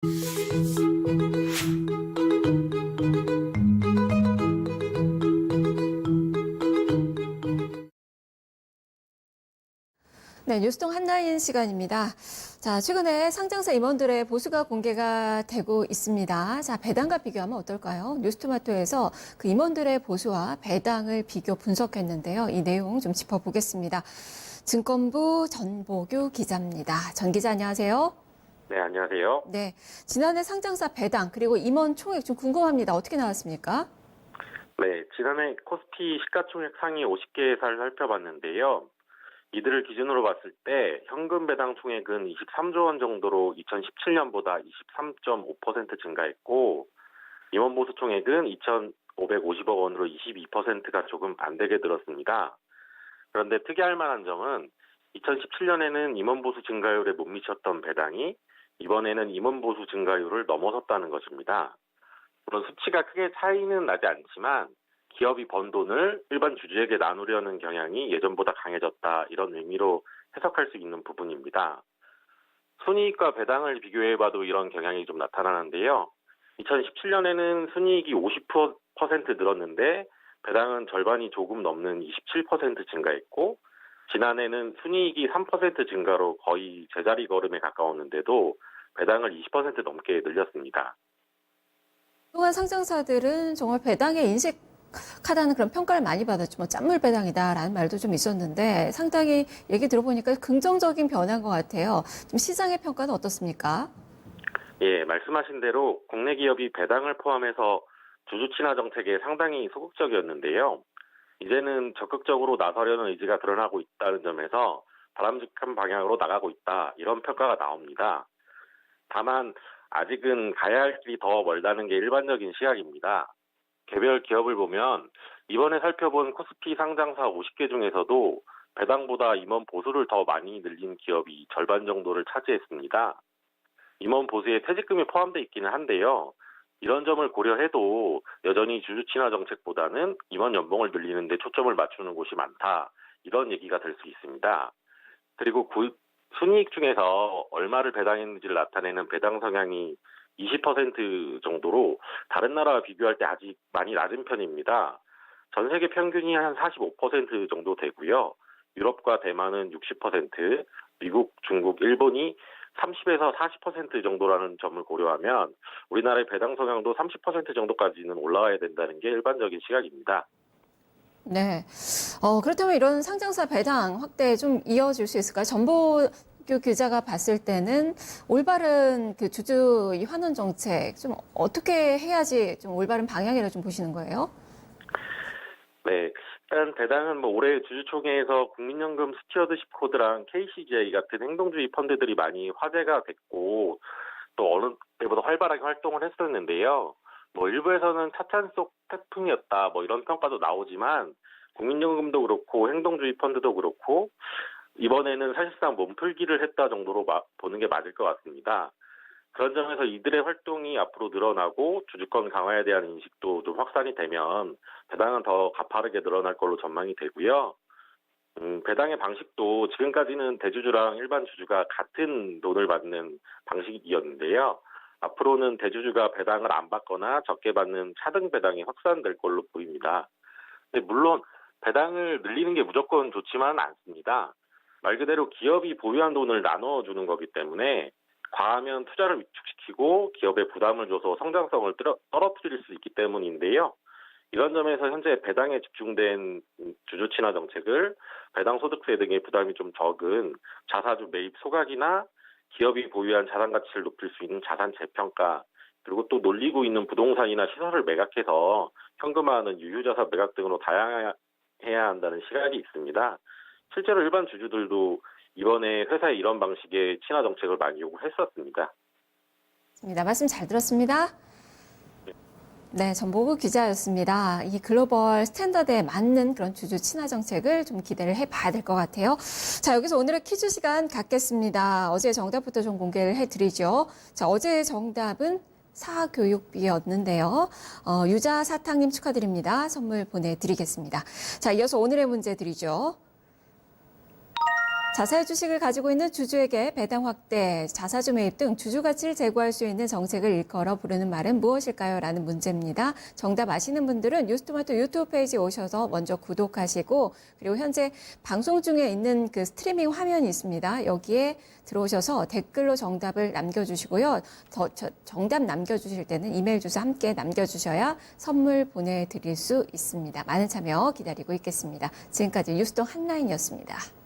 네, 뉴스통 한나인 시간입니다. 자, 최근에 상장사 임원들의 보수가 공개가 되고 있습니다. 자, 배당과 비교하면 어떨까요? 뉴스토마토에서 그 임원들의 보수와 배당을 비교 분석했는데요. 이 내용 좀 짚어보겠습니다. 증권부 전보규 기자입니다. 전 기자 안녕하세요. 네, 안녕하세요. 네, 지난해 상장사 배당 그리고 임원 총액 좀 궁금합니다. 어떻게 나왔습니까? 네, 지난해 코스피 시가총액 상위 50개 회사를 살펴봤는데요. 이들을 기준으로 봤을 때 현금 배당 총액은 23조 원 정도로 2017년보다 23.5% 증가했고, 임원 보수 총액은 2,550억 원으로 22%가 조금 반대게 늘었습니다. 그런데 특이할 만한 점은 2017년에는 임원 보수 증가율에 못 미쳤던 배당이 이번에는 임원 보수 증가율을 넘어섰다는 것입니다. 물론 수치가 크게 차이는 나지 않지만 기업이 번 돈을 일반 주주에게 나누려는 경향이 예전보다 강해졌다, 이런 의미로 해석할 수 있는 부분입니다. 순이익과 배당을 비교해봐도 이런 경향이 좀 나타나는데요. 2017년에는 순이익이 50% 늘었는데 배당은 절반이 조금 넘는 27% 증가했고, 지난해는 순이익이 3% 증가로 거의 제자리 걸음에 가까웠는데도 배당을 20% 넘게 늘렸습니다. 그동안 상장사들은 정말 배당에 인색하다는 그런 평가를 많이 받았죠. 뭐 짠물 배당이다라는 말도 좀 있었는데 상당히 얘기 들어보니까 긍정적인 변화인 것 같아요. 좀 시장의 평가는 어떻습니까? 예, 말씀하신 대로 국내 기업이 배당을 포함해서 주주 친화 정책에 상당히 소극적이었는데요. 이제는 적극적으로 나서려는 의지가 드러나고 있다는 점에서 바람직한 방향으로 나가고 있다, 이런 평가가 나옵니다. 다만 아직은 가야 할 길이 더 멀다는 게 일반적인 시각입니다. 개별 기업을 보면 이번에 살펴본 코스피 상장사 50개 중에서도 배당보다 임원 보수를 더 많이 늘린 기업이 절반 정도를 차지했습니다. 임원 보수에 퇴직금이 포함되어 있기는 한데요. 이런 점을 고려해도 여전히 주주 친화 정책보다는 임원 연봉을 늘리는 데 초점을 맞추는 곳이 많다, 이런 얘기가 될 수 있습니다. 그리고 순이익 중에서 얼마를 배당했는지를 나타내는 배당 성향이 20% 정도로 다른 나라와 비교할 때 아직 많이 낮은 편입니다. 전 세계 평균이 한 45% 정도 되고요. 유럽과 대만은 60%, 미국, 중국, 일본이 30에서 40% 정도라는 점을 고려하면 우리나라의 배당 성향도 30% 정도까지는 올라와야 된다는 게 일반적인 시각입니다. 네. 그렇다면 이런 상장사 배당 확대 좀 이어질 수 있을까요? 전보규 기자가 봤을 때는 올바른 그 주주 환원 정책 좀 어떻게 해야지 좀 올바른 방향이라고 좀 보시는 거예요? 네, 일단 배당은 올해 주주총회에서 국민연금 스튜어드십 코드랑 KCGI 같은 행동주의 펀드들이 많이 화제가 됐고, 또 어느 때보다 활발하게 활동을 했었는데요. 일부에서는 차찬 속 태풍이었다, 이런 평가도 나오지만 국민연금도 그렇고 행동주의 펀드도 그렇고 이번에는 사실상 몸풀기를 했다 정도로 보는 게 맞을 것 같습니다. 그런 점에서 이들의 활동이 앞으로 늘어나고 주주권 강화에 대한 인식도 좀 확산이 되면 배당은 더 가파르게 늘어날 걸로 전망이 되고요. 배당의 방식도 지금까지는 대주주랑 일반 주주가 같은 돈을 받는 방식이었는데요. 앞으로는 대주주가 배당을 안 받거나 적게 받는 차등 배당이 확산될 걸로 보입니다. 근데 물론 배당을 늘리는 게 무조건 좋지만은 않습니다. 말 그대로 기업이 보유한 돈을 나눠주는 거기 때문에 과하면 투자를 위축시키고 기업에 부담을 줘서 성장성을 떨어뜨릴 수 있기 때문인데요. 이런 점에서 현재 배당에 집중된 주주 친화 정책을 배당 소득세 등의 부담이 좀 적은 자사주 매입 소각이나 기업이 보유한 자산 가치를 높일 수 있는 자산 재평가, 그리고 또 놀리고 있는 부동산이나 시설을 매각해서 현금화하는 유유자산 매각 등으로 다양해야 한다는 시각이 있습니다. 실제로 일반 주주들도 이번에 회사의 이런 방식의 친화 정책을 많이 요구했었습니다. 말씀 잘 들었습니다. 네, 전보규 기자였습니다. 이 글로벌 스탠다드에 맞는 그런 주주 친화 정책을 좀 기대를 해봐야 될 것 같아요. 자, 여기서 오늘의 퀴즈 시간 갖겠습니다. 어제 정답부터 좀 공개를 해드리죠. 자, 어제 정답은 사교육비였는데요. 유자 사탕님 축하드립니다. 선물 보내드리겠습니다. 자, 이어서 오늘의 문제 드리죠. 자사의 주식을 가지고 있는 주주에게 배당 확대, 자사주 매입 등 주주 가치를 제고할 수 있는 정책을 일컬어 부르는 말은 무엇일까요? 라는 문제입니다. 정답 아시는 분들은 뉴스토마토 유튜브 페이지에 오셔서 먼저 구독하시고, 그리고 현재 방송 중에 있는 그 스트리밍 화면이 있습니다. 여기에 들어오셔서 댓글로 정답을 남겨주시고요. 정답 남겨주실 때는 이메일 주소 함께 남겨주셔야 선물 보내드릴 수 있습니다. 많은 참여 기다리고 있겠습니다. 지금까지 뉴스동 한라인이었습니다.